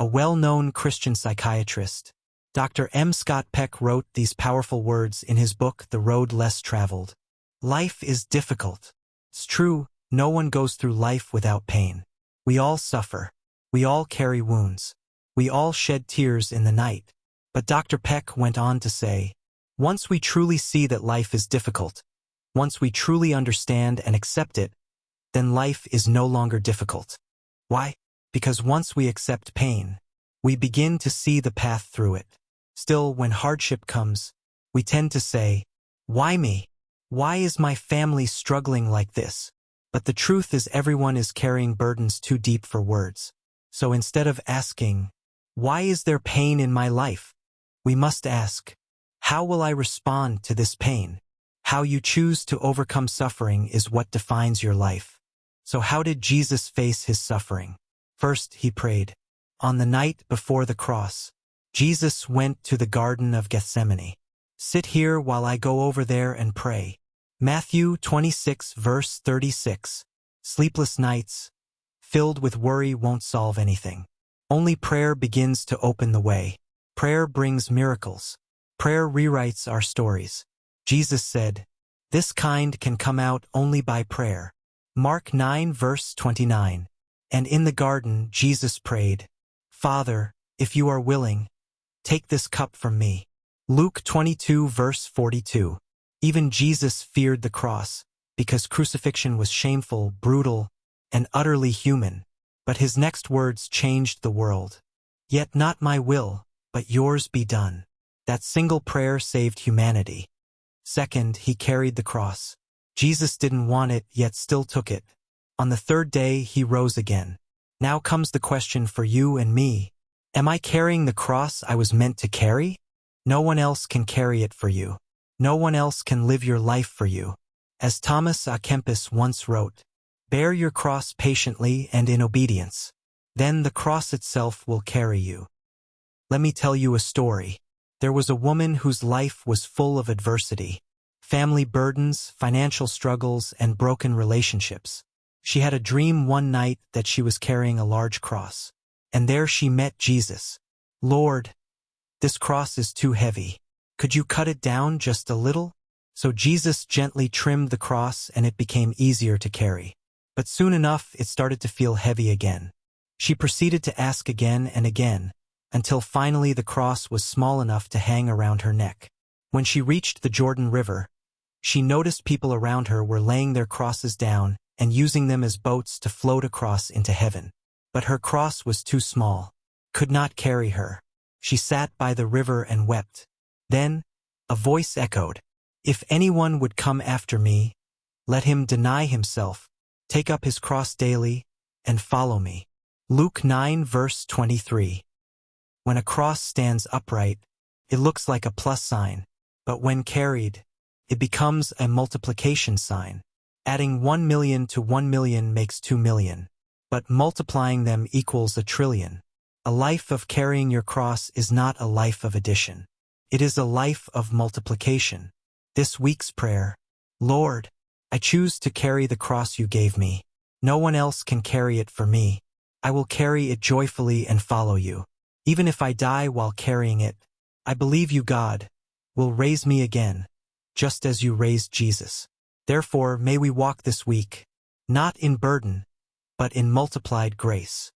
a well-known Christian psychiatrist. Dr. M. Scott Peck wrote these powerful words in his book, The Road Less Traveled. Life is difficult. It's true, no one goes through life without pain. We all suffer. We all carry wounds. We all shed tears in the night. But Dr. Peck went on to say, once we truly see that life is difficult, once we truly understand and accept it, then life is no longer difficult. Why? Because once we accept pain, we begin to see the path through it. Still, when hardship comes, we tend to say, why me? Why is my family struggling like this? But the truth is everyone is carrying burdens too deep for words. So instead of asking, why is there pain in my life? We must ask, how will I respond to this pain? How you choose to overcome suffering is what defines your life. So how did Jesus face his suffering? First, he prayed. On the night before the cross, Jesus went to the Garden of Gethsemane. Sit here while I go over there and pray. Matthew 26 verse 36. Sleepless nights, filled with worry, won't solve anything. Only prayer begins to open the way. Prayer brings miracles. Prayer rewrites our stories. Jesus said, this kind can come out only by prayer. Mark 9 verse 29. And in the garden, Jesus prayed, Father, if you are willing, take this cup from me. Luke 22 verse 42. Even Jesus feared the cross, because crucifixion was shameful, brutal, and utterly human. But his next words changed the world. Yet not my will, but yours be done. That single prayer saved humanity. Second, he carried the cross. Jesus didn't want it, yet still took it. On the third day, he rose again. Now comes the question for you and me. Am I carrying the cross I was meant to carry? No one else can carry it for you. No one else can live your life for you. As Thomas à Kempis once wrote, bear your cross patiently and in obedience. Then the cross itself will carry you. Let me tell you a story. There was a woman whose life was full of adversity. Family burdens, financial struggles, and broken relationships. She had a dream one night that she was carrying a large cross. And there she met Jesus. Lord, this cross is too heavy. Could you cut it down just a little? So Jesus gently trimmed the cross and it became easier to carry. But soon enough, it started to feel heavy again. She proceeded to ask again and again, until finally the cross was small enough to hang around her neck. When she reached the Jordan River, she noticed people around her were laying their crosses down and using them as boats to float across into heaven. But her cross was too small, could not carry her. She sat by the river and wept. Then, a voice echoed, if anyone would come after me, let him deny himself, take up his cross daily, and follow me. Luke 9 verse 23. When a cross stands upright, it looks like a plus sign, but when carried, it becomes a multiplication sign. Adding 1 million to 1 million makes 2 million, but multiplying them equals 1 trillion. A life of carrying your cross is not a life of addition. It is a life of multiplication. This week's prayer, Lord, I choose to carry the cross you gave me. No one else can carry it for me. I will carry it joyfully and follow you. Even if I die while carrying it, I believe you, God, will raise me again, just as you raised Jesus. Therefore, may we walk this week, not in burden, but in multiplied grace.